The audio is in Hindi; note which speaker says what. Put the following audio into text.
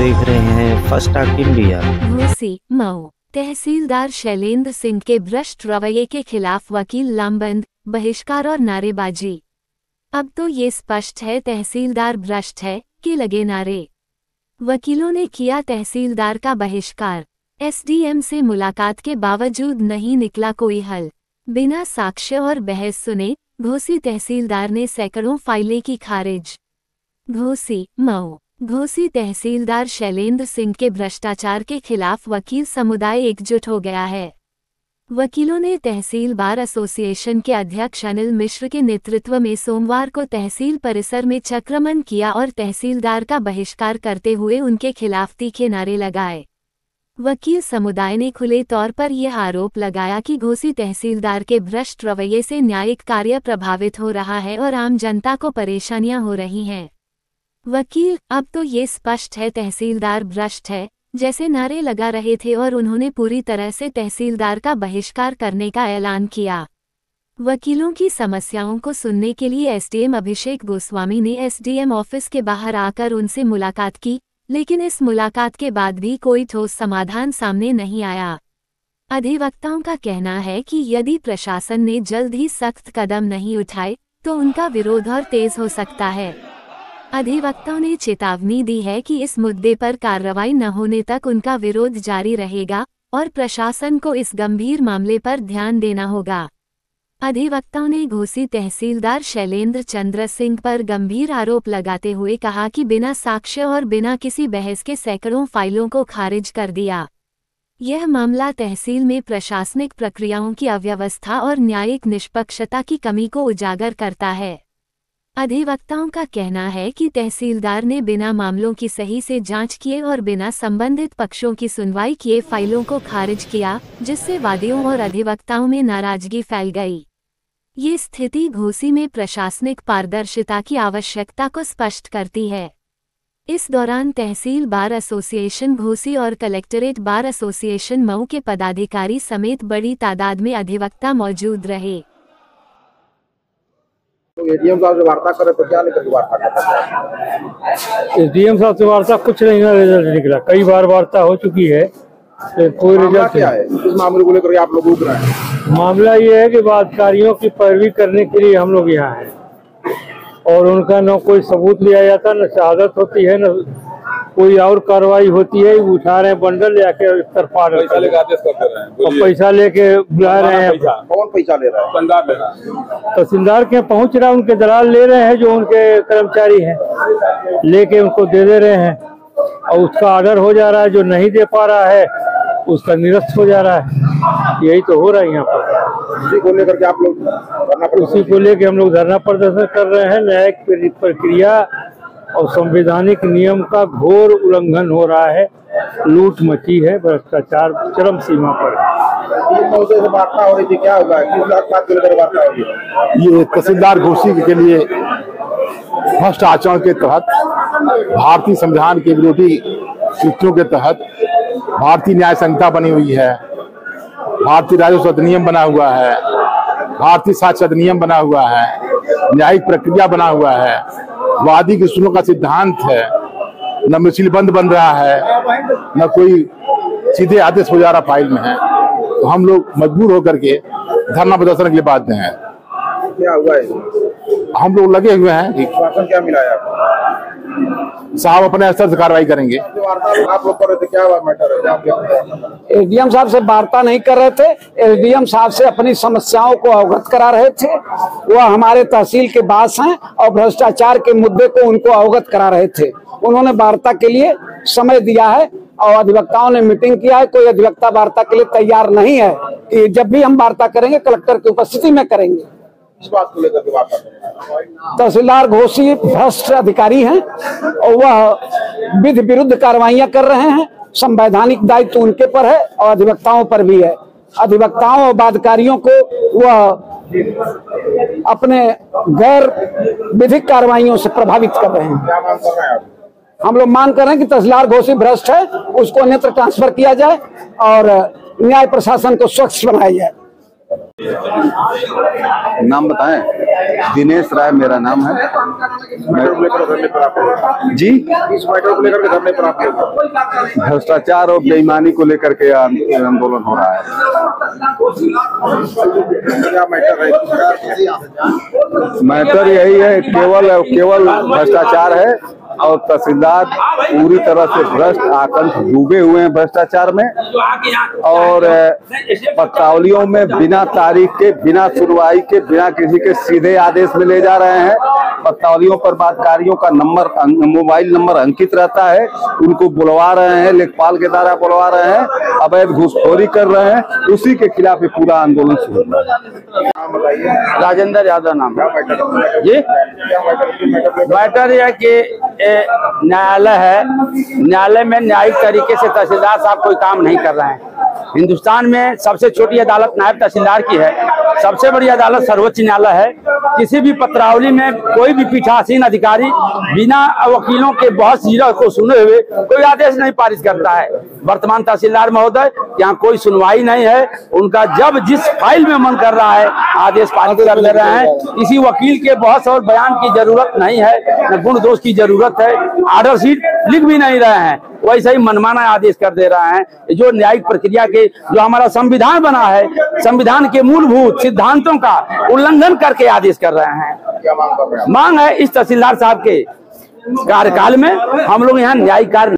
Speaker 1: देख रहे हैं first talk India.
Speaker 2: Ghosi Mau tehsildar Shailendra Singh के भ्रष्ट रवैये के खिलाफ वकील लामबंद, बहिष्कार और नारेबाजी। अब तो ये स्पष्ट है तहसीलदार भ्रष्ट है कि लगे नारे। वकीलों ने किया तहसीलदार का बहिष्कार। एसडीएम से मुलाकात के बावजूद नहीं निकला कोई हल। बिना साक्ष्य और बहस सुने घोसी तहसीलदार ने सैकड़ों फाइलें की खारिज। घोसी मऊ घोसी तहसीलदार शैलेंद्र सिंह के भ्रष्टाचार के खिलाफ वकील समुदाय एकजुट हो गया है। वकीलों ने तहसील बार एसोसिएशन के अध्यक्ष अनिल मिश्र के नेतृत्व में सोमवार को तहसील परिसर में चक्रमण किया और तहसीलदार का बहिष्कार करते हुए उनके खिलाफ तीखे नारे लगाए। वकील समुदाय ने खुले तौर पर यह आरोप लगाया कि घोसी तहसीलदार के भ्रष्ट रवैये से न्यायिक कार्य प्रभावित हो रहा है और आम जनता को परेशानियां हो रही हैं। वकील अब तो ये स्पष्ट है तहसीलदार भ्रष्ट है जैसे नारे लगा रहे थे और उन्होंने पूरी तरह से तहसीलदार का बहिष्कार करने का ऐलान किया। वकीलों की समस्याओं को सुनने के लिए एसडीएम अभिषेक गोस्वामी ने एसडीएम ऑफिस के बाहर आकर उनसे मुलाकात की, लेकिन इस मुलाकात के बाद भी कोई ठोस समाधान सामने नहीं आया। अधिवक्ताओं का कहना है कि यदि प्रशासन ने जल्द ही सख्त कदम नहीं उठाए तो उनका विरोध और तेज हो सकता है। अधिवक्ताओं ने चेतावनी दी है कि इस मुद्दे पर कार्रवाई न होने तक उनका विरोध जारी रहेगा और प्रशासन को इस गंभीर मामले पर ध्यान देना होगा। अधिवक्ताओं ने घोसी तहसीलदार शैलेंद्र चंद्र सिंह पर गंभीर आरोप लगाते हुए कहा कि बिना साक्ष्य और बिना किसी बहस के सैकड़ों फाइलों को खारिज कर दिया। यह मामला तहसील में प्रशासनिक प्रक्रियाओं की अव्यवस्था और न्यायिक निष्पक्षता की कमी को उजागर करता है। अधिवक्ताओं का कहना है कि तहसीलदार ने बिना मामलों की सही से जांच किए और बिना संबंधित पक्षों की सुनवाई किए फाइलों को खारिज किया, जिससे वादियों और अधिवक्ताओं में नाराजगी फैल गई। ये स्थिति घोसी में प्रशासनिक पारदर्शिता की आवश्यकता को स्पष्ट करती है। इस दौरान तहसील बार एसोसिएशन घोसी और कलेक्टरेट बार एसोसिएशन मऊ के पदाधिकारी समेत बड़ी तादाद में अधिवक्ता मौजूद रहे।
Speaker 3: एडीएम साहब से वार्ता करे तो क्या लेकर वार्ता करते?
Speaker 4: एसडीएम साहब से वार्ता कुछ नहीं ना रिजल्ट निकला। कई बार वार्ता हो चुकी है, कोई रिजल्ट
Speaker 3: क्या है? इस मामले को लेकर आप लोग उठ रहे हैं।
Speaker 4: मामला ये है कि अधिकारियों की पैरवी करने के लिए हम लोग यहाँ हैं और उनका न कोई सबूत लिया जाता, न शहादत होती है, न कोई और कार्रवाई होती है। उठा रहे हैं बंडल लेके तरफा रहे हैं, पैसा लेके बुला रहे हैं।
Speaker 3: कौन पैसा ले रहा है?
Speaker 4: तहसीलदार के पहुंच रहा है, उनके दलाल ले रहे हैं जो उनके कर्मचारी हैं, लेके उनको दे रहे हैं और उसका ऑर्डर हो जा रहा है। जो नहीं दे पा रहा है उसका निरस्त हो जा रहा है। यही तो हो रहा है यहाँ पर।
Speaker 3: उसी को लेकर के आप लोग
Speaker 4: उसी को लेके हम लोग धरना प्रदर्शन कर रहे हैं। न्यायिक प्रक्रिया और संवैधानिक नियम का घोर उल्लंघन हो रहा है। लूट मची है, भ्रष्टाचार चरम सीमा पर।
Speaker 3: से वार्ता हो रही थी, क्या होगा? किस बात को लेकर वार्ता हो रही है?
Speaker 5: ये तहसीलदार घोसी के लिए भ्रष्ट आचरण के तहत, भारतीय संविधान के विरोधी कृत्यों के तहत भारतीय न्याय संहिता बनी हुई है, भारतीय राजस्व अधिनियम बना हुआ है, भारतीय साक्ष्य अधिनियम बना हुआ है, न्यायिक प्रक्रिया बना हुआ है, वादी की सुनो का सिद्धांत है। न मिছিল बंद बन रहा है, न कोई सीधे आदेश हो जा रहा फाइल में है। तो हम लोग मजबूर होकर के धरना प्रदर्शन के लिए बाध्य हैं।
Speaker 3: क्या हुआ है?
Speaker 5: हम लोग लगे हुए हैं कि
Speaker 3: क्या मिला है आपको?
Speaker 5: साहब अपने स्तर से कार्रवाई करेंगे।
Speaker 3: आप लोग कर रहे थे, क्या मैटर है?
Speaker 6: एसडीएम साहब से वार्ता नहीं कर रहे थे। एसडीएम साहब से अपनी समस्याओं को अवगत करा रहे थे। वह हमारे तहसील के बास हैं और भ्रष्टाचार के मुद्दे को उनको अवगत करा रहे थे। उन्होंने वार्ता के लिए समय दिया है और अधिवक्ताओं ने मीटिंग किया है। कोई अधिवक्ता वार्ता के लिए तैयार नहीं है कि जब भी हम वार्ता करेंगे कलेक्टर की उपस्थिति में करेंगे।
Speaker 3: इस बात को लेकर वार्ता
Speaker 6: तहसीलदार घोसी भ्रष्ट अधिकारी हैं और वह विधि विरुद्ध कार्रवाइयां कर रहे हैं। संवैधानिक दायित्व उनके पर है और अधिवक्ताओं पर भी है। अधिवक्ताओं और बाध्यकारियों को वह अपने गैर विधिक कार्रवाइयों से प्रभावित कर रहे हैं।
Speaker 3: क्या मांग कर रहे हैं आप?
Speaker 6: हम लोग मांग कर रहे हैं कि तहसीलदार घोसी भ्रष्ट है, उसको अन्यत्र ट्रांसफर किया जाए और न्याय प्रशासन को स्वच्छ बनाया जाए।
Speaker 7: नाम बताएं? दिनेश राय मेरा नाम है। जी,
Speaker 3: इस मैटर को लेकर के धरने पर आप लोग
Speaker 7: भ्रष्टाचार और बेईमानी को लेकर के आंदोलन हो रहा है।
Speaker 3: क्या मैटर है?
Speaker 7: मैटर यही है, केवल भ्रष्टाचार है और तहसीलदार पूरी तरह से भ्रष्ट आकंठ डूबे हुए हैं भ्रष्टाचार में, और पत्रावलियों में बिना तारीख के, बिना सुनवाई के, बिना किसी के सीधे आदेश में ले जा रहे हैं। पत्रावलियों पर बातकारियों का नंबर, मोबाइल नंबर अंकित रहता है, उनको बुलवा रहे हैं, लेखपाल के द्वारा बुलवा रहे हैं, अवैध घूसखोरी कर रहे हैं। उसी के खिलाफ ये पूरा आंदोलन शुरू हुआ है।
Speaker 8: राजेंद्र यादव नाम जी। मैटर यह कि न्यायालय है, न्यायालय में न्यायिक तरीके से तहसीलदार साहब कोई काम नहीं कर रहे हैं। हिंदुस्तान में सबसे छोटी अदालत नायब तहसीलदार की है, सबसे बड़ी अदालत सर्वोच्च न्यायालय है। किसी भी पत्रावली में कोई भी पीठासीन अधिकारी बिना वकीलों के बहस को सुने हुए कोई आदेश नहीं पारित करता है। वर्तमान तहसीलदार महोदय यहाँ कोई सुनवाई नहीं है, उनका जब जिस फाइल में मन कर रहा है आदेश पारित कर ले रहे हैं। किसी वकील के बहस और बयान की जरूरत नहीं है, न गुण दोष की जरूरत है। ऑर्डर शीट लिख भी नहीं रहे हैं, वैसे ही मनमाना आदेश कर दे रहा है। जो न्यायिक प्रक्रिया के, जो हमारा संविधान बना है, संविधान के मूलभूत सिद्धांतों का उल्लंघन करके आदेश कर रहे हैं। मांग है इस तहसीलदार साहब के कार्यकाल में हम लोग यहाँ न्यायिक कार्य